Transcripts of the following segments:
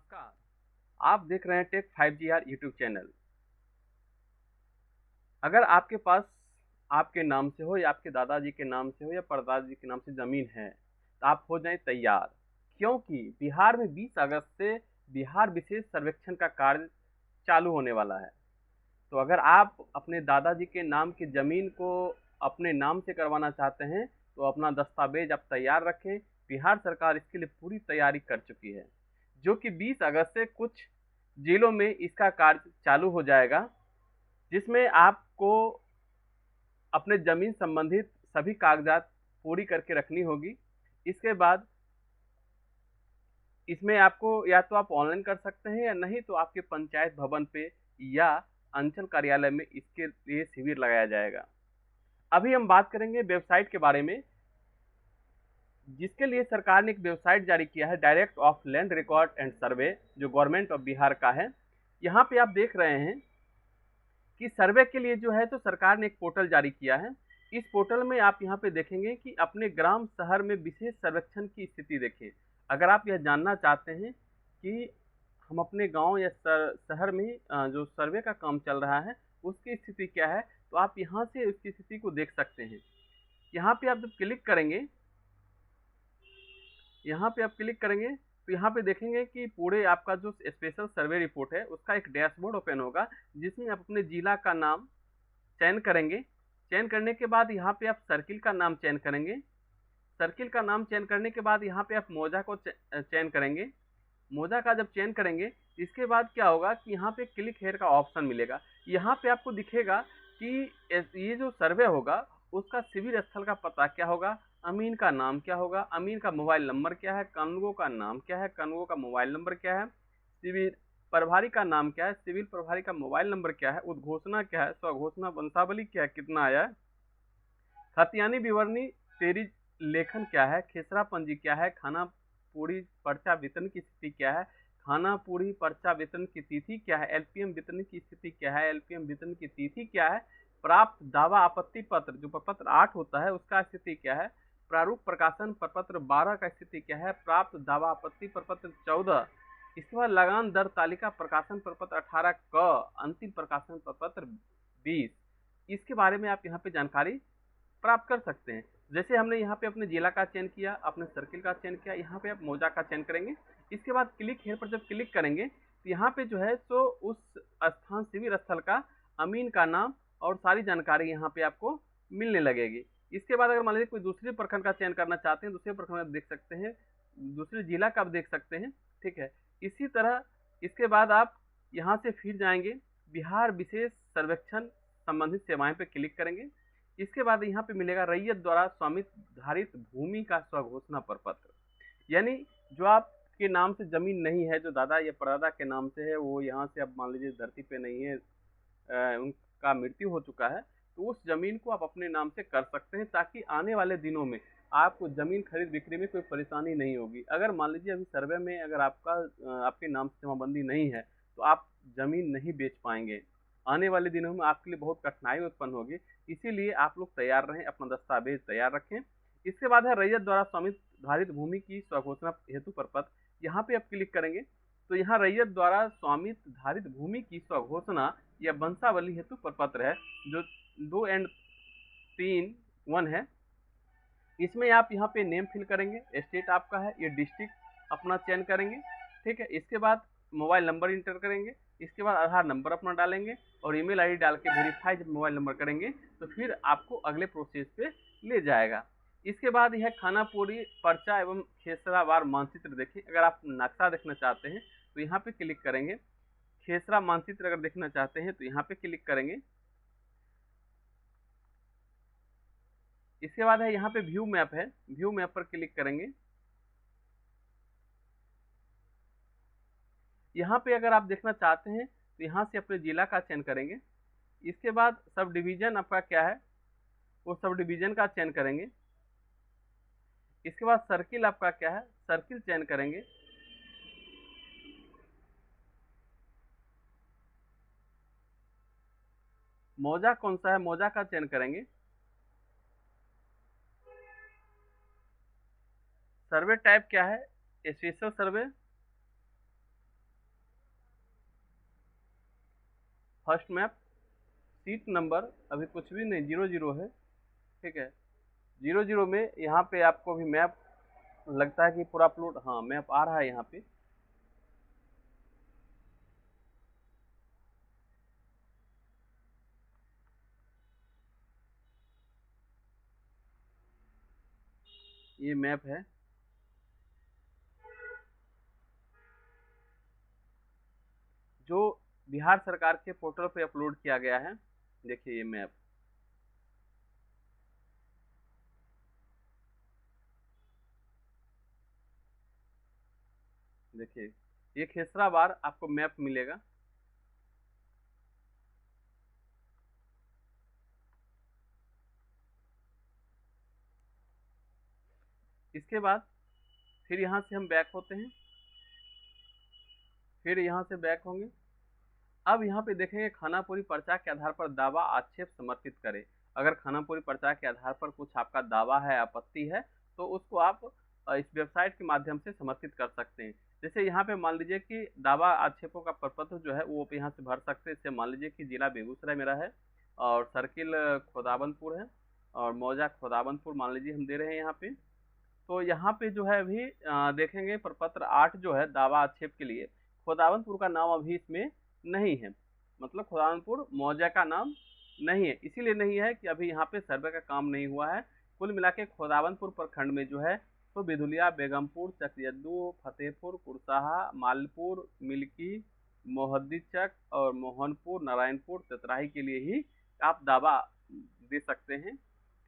नमस्कार। आप देख रहे हैं टेक 5GR यूट्यूब चैनल। अगर आपके पास आपके नाम से हो या आपके दादाजी के नाम से हो या परदादा के नाम से ज़मीन है तो आप हो जाएं तैयार, क्योंकि बिहार में 20 अगस्त से बिहार विशेष सर्वेक्षण का कार्य चालू होने वाला है। तो अगर आप अपने दादाजी के नाम की ज़मीन को अपने नाम से करवाना चाहते हैं तो अपना दस्तावेज आप तैयार रखें। बिहार सरकार इसके लिए पूरी तैयारी कर चुकी है, जो कि 20 अगस्त से कुछ जिलों में इसका कार्य चालू हो जाएगा, जिसमें आपको अपने ज़मीन संबंधित सभी कागजात पूरी करके रखनी होगी। इसके बाद इसमें आपको या तो आप ऑनलाइन कर सकते हैं या नहीं तो आपके पंचायत भवन पे या अंचल कार्यालय में इसके लिए शिविर लगाया जाएगा। अभी हम बात करेंगे वेबसाइट के बारे में, जिसके लिए सरकार ने एक वेबसाइट जारी किया है, direct of land record and सर्वे, जो गवर्नमेंट ऑफ बिहार का है। यहाँ पे आप देख रहे हैं कि सर्वे के लिए जो है तो सरकार ने एक पोर्टल जारी किया है। इस पोर्टल में आप यहाँ पे देखेंगे कि अपने ग्राम शहर में विशेष सर्वेक्षण की स्थिति देखें। अगर आप यह जानना चाहते हैं कि हम अपने गांव या शहर में जो सर्वे का काम चल रहा है उसकी स्थिति क्या है, तो आप यहाँ से उसकी स्थिति को देख सकते हैं। यहाँ पे आप जब क्लिक करेंगे तो यहाँ पे देखेंगे कि पूरे आपका जो स्पेशल सर्वे रिपोर्ट है उसका एक डैशबोर्ड ओपन होगा, जिसमें आप अपने जिला का नाम चयन करेंगे। चयन करने के बाद यहाँ पे आप सर्किल का नाम चयन करेंगे। सर्किल का नाम चयन करने के बाद यहाँ पे आप मौजा को चयन करेंगे। मौजा का जब चयन करेंगे इसके बाद क्या होगा कि यहाँ पे क्लिक हेयर का ऑप्शन मिलेगा। यहाँ पे आपको दिखेगा कि ये जो सर्वे होगा उसका शिविर स्थल का पता क्या होगा, अमीन का नाम क्या होगा, अमीन का मोबाइल नंबर क्या है, कनगो का नाम क्या है, कनगो का मोबाइल नंबर क्या है, शिविर प्रभारी का नाम क्या है, सिविल प्रभारी का मोबाइल नंबर क्या है, उद्घोषणा क्या है, स्वघोषणा वंशावली क्या है, कितना आया है, खतियानी विवरणी तेरी लेखन क्या है, खेसरा पंजी क्या है, खाना पूरी पर्चा वितरण की स्थिति क्या है, खाना पूरी पर्चा वितरण की तिथि क्या है, एलपीएम वितरण की स्थिति क्या है, एलपीएम वितरण की तिथि क्या है, प्राप्त दावा आपत्ति पत्र जो प्रपत्र 8 होता है उसका स्थिति क्या है, प्रारूप प्रकाशन प्रपत्र 12 का स्थिति क्या है, प्राप्त दावा आपत्ति प्रपत्र 14, इसके बाद लगान दर तालिका प्रकाशन प्रपत्र 18 क, अंतिम प्रकाशन प्रपत्र 20, इसके बारे में आप यहाँ पे जानकारी प्राप्त कर सकते हैं। जैसे हमने यहाँ पे अपने जिला का चयन किया, अपने सर्किल का चयन किया, यहाँ पे आप मौजा का चयन करेंगे। इसके बाद क्लिक हेयर पर जब क्लिक करेंगे तो यहाँ पे जो है तो उस स्थान शिविर स्थल का अमीन का नाम और सारी जानकारी यहाँ पे आपको मिलने लगेगी। इसके बाद अगर मान लीजिए कोई दूसरे प्रखंड का चयन करना चाहते हैं, दूसरे प्रखंड में देख सकते हैं, दूसरे जिला का आप देख सकते हैं, ठीक है। इसी तरह इसके बाद आप यहाँ से फिर जाएंगे बिहार विशेष सर्वेक्षण संबंधित सेवाएं पे क्लिक करेंगे। इसके बाद यहाँ पे मिलेगा रैयत द्वारा स्वामित्व धारित भूमि का स्वघोषणा प्रपत्र, यानी जो आपके नाम से जमीन नहीं है, जो दादा या परदादा के नाम से है, वो यहाँ से अब मान लीजिए धरती पे नहीं है, उनका मृत्यु हो चुका है, तो उस जमीन को आप अपने नाम से कर सकते हैं, ताकि आने वाले दिनों में आपको जमीन खरीद बिक्री में कोई परेशानी नहीं होगी। अगर मान लीजिए अभी सर्वे में अगर आपके नाम से जमाबंदी नहीं है तो आप जमीन नहीं बेच पाएंगे, आने वाले दिनों में आपके लिए बहुत कठिनाई उत्पन्न होगी। इसीलिए आप लोग तैयार रहें, अपना दस्तावेज तैयार रखें। इसके बाद है रैयत द्वारा स्वामित्व धारित भूमि की स्वघोषणा हेतु प्रपत्र, यहाँ पे आप क्लिक करेंगे तो यहाँ रैयत द्वारा स्वामित्व धारित भूमि की स्वघोषणा या वंशावली हेतु प्रपत्र है, जो 2 एंड 3 1 है। इसमें आप यहाँ पे नेम फिल करेंगे, स्टेट आपका है, ये डिस्ट्रिक्ट अपना चयन करेंगे, ठीक है। इसके बाद मोबाइल नंबर इंटर करेंगे, इसके बाद आधार नंबर अपना डालेंगे और ईमेल आईडी डाल के वेरीफाई जब मोबाइल नंबर करेंगे तो फिर आपको अगले प्रोसेस पे ले जाएगा। इसके बाद यह खानापुरी पर्चा एवं खेसरावार मानचित्र देखें। अगर आप नक्शा देखना चाहते हैं तो यहाँ पे क्लिक करेंगे, खेसरा मानचित्र अगर देखना चाहते हैं तो यहाँ पे क्लिक करेंगे। इसके बाद है यहाँ पे व्यू मैप है, व्यू मैप पर क्लिक करेंगे। यहाँ पे अगर आप देखना चाहते हैं तो यहाँ से अपने जिला का चयन करेंगे। इसके बाद सब डिवीजन आपका क्या है वो सब डिवीजन का चयन करेंगे। इसके बाद सर्किल आपका क्या है, सर्किल चयन करेंगे। मौजा कौन सा है, मौजा का चयन करेंगे। सर्वे टाइप क्या है, स्पेशल सर्वे। फर्स्ट मैप, सीट नंबर अभी कुछ भी नहीं, 00 है, ठीक है। 00 में यहाँ पे आपको अभी मैप लगता है कि पूरा अपलोड, हाँ मैप आ रहा है यहाँ पे। ये मैप है, जो बिहार सरकार के पोर्टल पे अपलोड किया गया है। देखिए ये मैप, देखिए ये खेसरा बार आपको मैप मिलेगा। इसके बाद फिर यहाँ से हम बैक होते हैं, फिर यहाँ से बैक होंगे। अब यहाँ पे देखेंगे खानापुरी पर्चा के आधार पर दावा आक्षेप समर्पित करें। अगर खानापुरी पर्चा के आधार पर कुछ आपका दावा है, आपत्ति है, तो उसको आप इस वेबसाइट के माध्यम से समर्पित कर सकते हैं। जैसे यहाँ पे मान लीजिए कि दावा आक्षेपों का प्रपत्र जो है वो यहाँ से भर सकते हैं। इससे मान लीजिए कि जिला बेगूसराय मेरा है और सर्किल खोदाबंदपुर है और मौजा खोदाबंदपुर मान लीजिए हम दे रहे हैं यहाँ पे। तो यहाँ पे जो है अभी देखेंगे प्रपत्र 8 जो है दावा आक्षेप के लिए, खोदावंतपुर का नाम अभी इसमें नहीं है, मतलब खोदावंतपुर मौजा का नाम नहीं है। इसीलिए नहीं है कि अभी यहाँ पे सर्वे का काम नहीं हुआ है। कुल मिला के खोदावंतपुर प्रखंड में जो है तो बिधुलिया, बेगमपुर, चकयद्दू, फतेहपुर, कुरसाहा, मालपुर, मिल्की, मोहद्दीचक और मोहनपुर, नारायणपुर, चतराही के लिए ही आप दावा दे सकते हैं,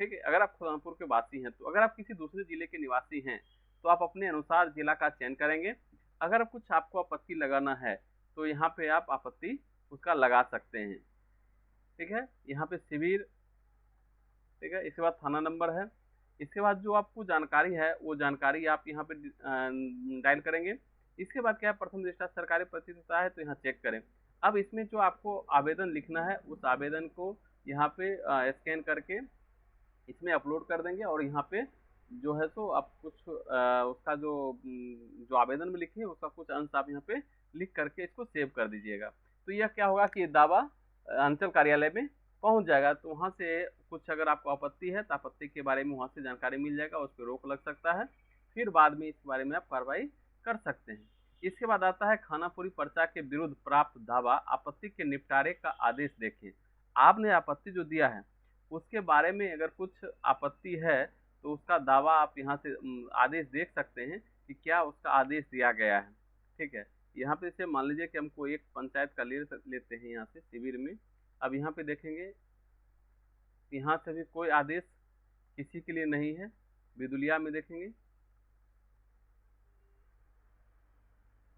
ठीक है। अगर आप खुदानपुर के वासी हैं, तो अगर आप किसी दूसरे जिले के निवासी हैं तो आप अपने अनुसार जिला का चयन करेंगे। अगर कुछ आपको आपत्ति लगाना है तो यहाँ पे आप आपत्ति उसका लगा सकते हैं, ठीक है। यहाँ पे शिविर, ठीक है। इसके बाद थाना नंबर है। इसके बाद जो आपको जानकारी है वो जानकारी आप यहाँ पे डायल करेंगे। इसके बाद क्या है, प्रथम दृष्टया सरकारी प्रतिनिधिता है तो यहाँ चेक करें। अब इसमें जो आपको आवेदन लिखना है उस आवेदन को यहाँ पे स्कैन करके इसमें अपलोड कर देंगे और यहाँ पे जो है सो आप कुछ उसका जो आवेदन में लिखे उसका कुछ अंश आप यहाँ पे लिख करके इसको सेव कर दीजिएगा। तो यह क्या होगा कि दावा अंचल कार्यालय में पहुंच जाएगा। तो वहाँ से कुछ अगर आपको आपत्ति है तो आपत्ति के बारे में वहाँ से जानकारी मिल जाएगा, उस पर रोक लग सकता है, फिर बाद में इस बारे में आप कार्रवाई कर सकते हैं। इसके बाद आता है खानापुरी पर्चा के विरुद्ध प्राप्त दावा आपत्ति के निपटारे का आदेश देखें। आपने आपत्ति जो दिया है उसके बारे में अगर कुछ आपत्ति है तो उसका दावा आप यहाँ से आदेश देख सकते हैं कि क्या उसका आदेश दिया गया है, ठीक है। यहाँ पे से मान लीजिए कि हमको एक पंचायत का लेते हैं यहाँ से शिविर में। अब यहाँ पे देखेंगे यहाँ से भी कोई आदेश किसी के लिए नहीं है। बिदुलिया में देखेंगे,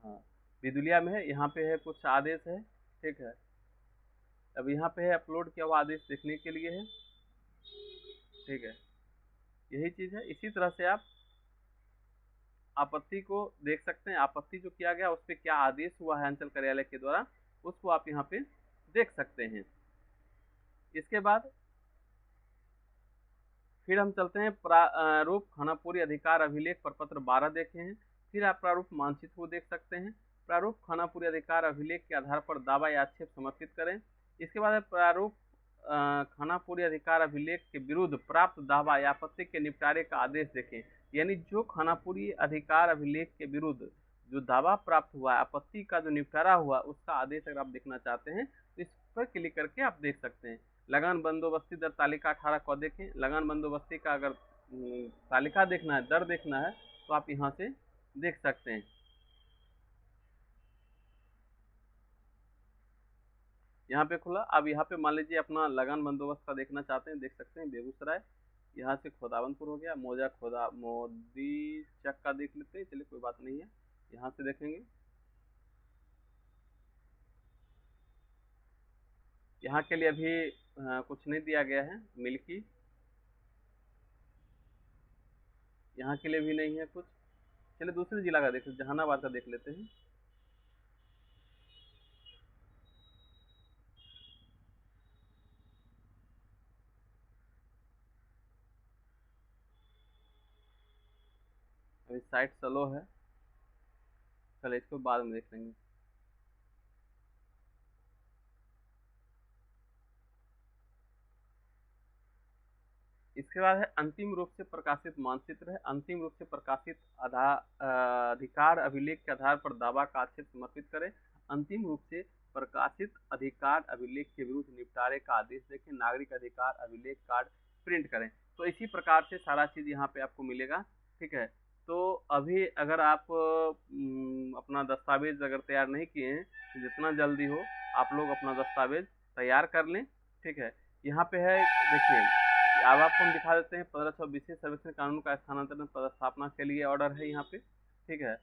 हाँ बिदुलिया में है, यहाँ पे है कुछ आदेश है, ठीक है। अब यहाँ पे है अपलोड किया हुआ आदेश देखने के लिए है, ठीक है। यही चीज़ है। इसी तरह से आप आपत्ति को देख सकते हैं, आपत्ति जो किया गया उस पर क्या आदेश हुआ है अंचल कार्यालय के द्वारा, उसको आप यहाँ पे देख सकते हैं। इसके बाद फिर हम चलते हैं प्रारूप खानापुरी अधिकार अभिलेख प्रपत्र 12 देखे हैं। फिर आप प्रारूप मानचित्र को देख सकते हैं। प्रारूप खानापुरी अधिकार अभिलेख के आधार पर दावा या आक्षेप समर्पित करें। इसके बाद प्रारूप खानापुरी अधिकार अभिलेख के विरुद्ध प्राप्त दावा या आपत्ति के निपटारे का आदेश देखें। यानी जो खानापुरी अधिकार अभिलेख के विरुद्ध जो दावा प्राप्त हुआ, आपत्ति का जो निपटारा हुआ, उसका आदेश अगर आप देखना चाहते हैं तो इस पर क्लिक करके आप देख सकते हैं। लगान बंदोबस्ती दर तालिका 18 को देखें। लगान बंदोबस्ती का अगर तालिका देखना है, दर देखना है, तो आप यहाँ से देख सकते हैं। यहाँ पे खुला। अब यहाँ पे मान लीजिए अपना लगान बंदोबस्त का देखना चाहते हैं, देख सकते हैं। बेगूसराय, यहाँ से खोदावंतपुर हो गया, मौजा खोदा मोदी चक का देख लेते हैं, चलिए कोई बात नहीं है। यहाँ से देखेंगे, यहाँ के लिए अभी कुछ नहीं दिया गया है। मिल्की, यहाँ के लिए भी नहीं है कुछ। चलिए दूसरे जिला का देख लेते, जहानाबाद का देख लेते हैं। अभी साइट स्लो है, चलिए इसको बाद में देख लेंगे। इसके बाद है अंतिम रूप से प्रकाशित मानचित्र है। अंतिम रूप से प्रकाशित अधिकार अभिलेख के आधार पर दावा का आक्षेप समर्पित करें। अंतिम रूप से प्रकाशित अधिकार अभिलेख के विरुद्ध निपटारे का आदेश देखें। नागरिक अधिकार अभिलेख कार्ड प्रिंट करें। तो इसी प्रकार से सारा चीज यहाँ पे आपको मिलेगा। ठीक है, तो अभी अगर आप अपना दस्तावेज अगर तैयार नहीं किए हैं तो जितना जल्दी हो आप लोग अपना दस्तावेज तैयार कर लें। ठीक है, यहाँ पे है देखिए, अब आपको हम दिखा देते हैं 1500 विशेष सर्वेक्षण कानून का स्थानांतरण पदस्थापना के लिए ऑर्डर है यहाँ पे। ठीक है,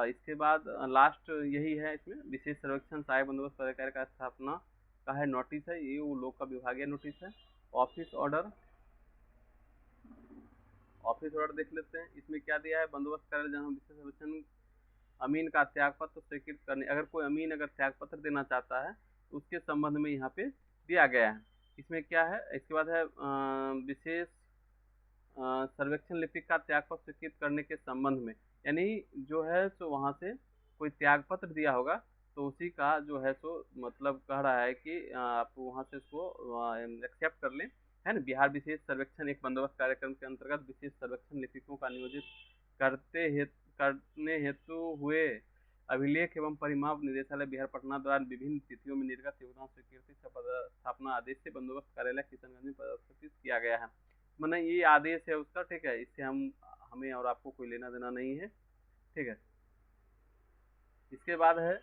इसके बाद लास्ट यही है, इसमें विशेष सर्वेक्षण सहायक बंदोबस्त प्राधिकारी का स्थापना का है नोटिस है, ये वो लोक का विभागीय नोटिस है। ऑफिस ऑर्डर देख लेते हैं, इसमें क्या दिया है, बंदोबस्त कार्यालय जहाँ विशेष सर्वेक्षण अमीन का त्याग पत्र स्वीकृत करने, अगर कोई अमीन अगर त्याग पत्र देना चाहता है तो उसके संबंध में यहाँ पे दिया गया है। इसमें क्या है, इसके बाद है विशेष सर्वेक्षण लिपिक का त्याग पत्र स्वीकृत करने के संबंध में, यानी जो है सो वहाँ से कोई त्याग पत्र दिया होगा तो उसी का जो है सो मतलब कह रहा है कि आप वहाँ से उसको एक्सेप्ट कर लें, है ना। बिहार विशेष सर्वेक्षण एक बंदोबस्त कार्यक्रम के अंतर्गत विशेष सर्वेक्षण लिपिकों का नियोजित करने हेतु हुए अभिलेख एवं परिमाप निदेशालय बिहार पटना द्वारा विभिन्न तिथियों में निर्गत योगदान स्वीकृति स्थापना आदेश से बंदोबस्त कार्यालय किशनगंज में प्रदर्शित किया गया है। मतलब ये आदेश है उसका। ठीक है, इससे हमें और आपको कोई लेना देना नहीं है। ठीक है, इसके बाद है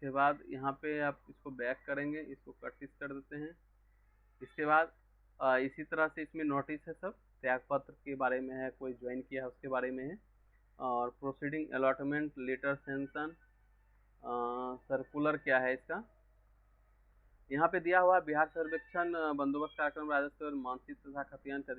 यहाँ पे आप इसको बैक करेंगे, इसको कट कर देते हैं। इसके बाद इसी तरह से इसमें नोटिस है, सब त्याग पत्र के बारे में है, कोई ज्वाइन किया है उसके बारे में है, और proceeding allotment letter sanction circular क्या है इसका, यहाँ पे दिया हुआ बिहार सर्वेक्षण बंदोबस्त कार्यक्रम राजस्व और मानचित्र तथा खतियान के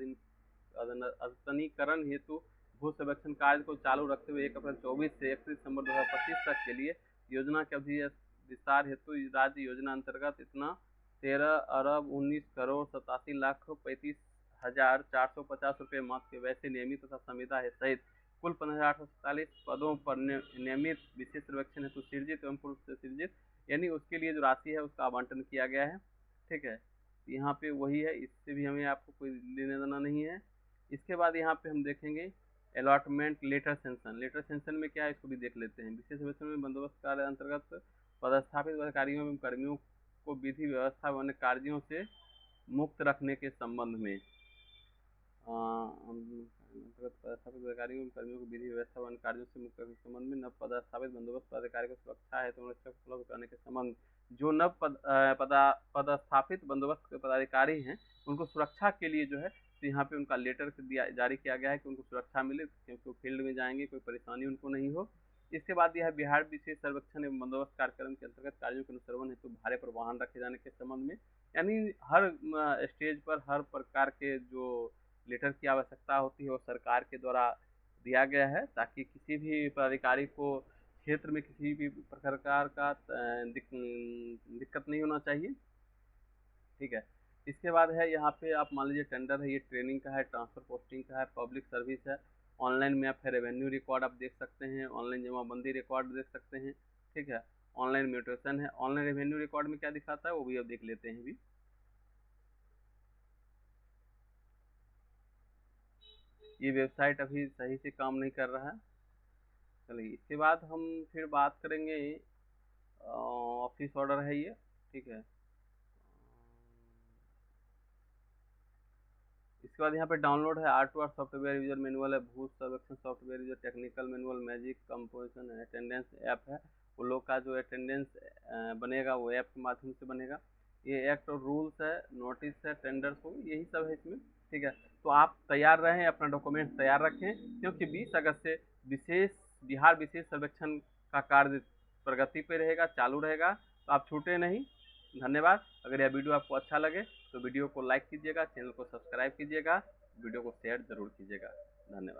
अद्यतनीकरण हेतु भू सर्वेक्षण कार्य को चालू रखते हुए 1 अप्रैल 24 से 31 दिसंबर 2025 तक के लिए योजना के अवधि विस्तार हेतु राज्य योजना अंतर्गत इतना 13,19,87,35,450 रुपये मात्र के वैसे नियमित तथा संविदा है सहित कुल 15,847 पदों पर नियमित विशेष सर्वेक्षण हेतु सृजित एवं पूर्व से सृजित, यानी उसके लिए जो राशि है उसका आवंटन किया गया है। ठीक है, यहाँ पे वही है, इससे भी हमें आपको कोई लेना देना नहीं है। इसके बाद यहाँ पे हम देखेंगे allotment letter sanction. Letter sanction में क्या है इसको भी देख लेते हैं। विशेष सर्वेक्षण में बंदोबस्त कार्य अंतर्गत पदस्थापित अधिकारियों एवं कर्मियों को विधि व्यवस्था व अन्य कार्यों से मुक्त रखने के संबंध में पदस्थापित अधिकारियों एवं कर्मियों को विधि व्यवस्था व अन्य कार्यों से मुक्त रखने के संबंध में नव पदस्थापित बंदोबस्त पदाधिकारी को सुरक्षा है तो उपलब्ध कराने के संबंध, जो नव पदस्थापित बंदोबस्त पदाधिकारी हैं उनको सुरक्षा के लिए जो है तो यहाँ पे उनका लेटर जारी किया गया है कि उनको सुरक्षा मिले, क्योंकि वो फील्ड में जाएंगे, कोई परेशानी उनको नहीं हो। इसके बाद यह बिहार विशेष सर्वेक्षण एवं बंदोबस्त कार्यक्रम के अंतर्गत कार्यों के अनुसरण हेतु भाड़े पर वाहन रखे जाने के संबंध में, यानी हर स्टेज पर हर प्रकार के जो लेटर की आवश्यकता होती है वो सरकार के द्वारा दिया गया है, ताकि किसी भी पदाधिकारी को क्षेत्र में किसी भी प्रकार का दिक्कत नहीं होना चाहिए। ठीक है, इसके बाद है यहाँ पे आप मान लीजिए टेंडर है, ये ट्रेनिंग का है, ट्रांसफर पोस्टिंग का है, पब्लिक सर्विस है, ऑनलाइन मैप है, रेवेन्यू रिकॉर्ड आप देख सकते हैं, ऑनलाइन जमाबंदी रिकॉर्ड देख सकते हैं। ठीक है, ऑनलाइन म्यूटेशन है। ऑनलाइन रेवेन्यू रिकॉर्ड में क्या दिखाता है वो भी अब देख लेते हैं भी। ये वेबसाइट अभी सही से काम नहीं कर रहा है। चलिए, इसके बाद हम फिर बात करेंगे ऑफिस ऑर्डर है ये। ठीक है, इसके बाद यहाँ पे डाउनलोड है R2R सॉफ्टवेयर यूजर मैनुअल है, भू सर्वेक्षण software user technical manual, magic composition attendance app है। वो लोग का जो अटेंडेंस बनेगा वो ऐप के माध्यम से बनेगा। ये एक्ट और रूल्स है, नोटिस है, टेंडर्स हो, यही सब है इसमें। ठीक है, तो आप तैयार रहें, अपना डॉक्यूमेंट तैयार रखें, क्योंकि 20 अगस्त से बिहार विशेष सर्वेक्षण का कार्य प्रगति पे रहेगा, चालू रहेगा, तो आप छूटे नहीं। धन्यवाद। अगर यह वीडियो आपको अच्छा लगे तो वीडियो को लाइक कीजिएगा, चैनल को सब्सक्राइब कीजिएगा, वीडियो को शेयर जरूर कीजिएगा। धन्यवाद।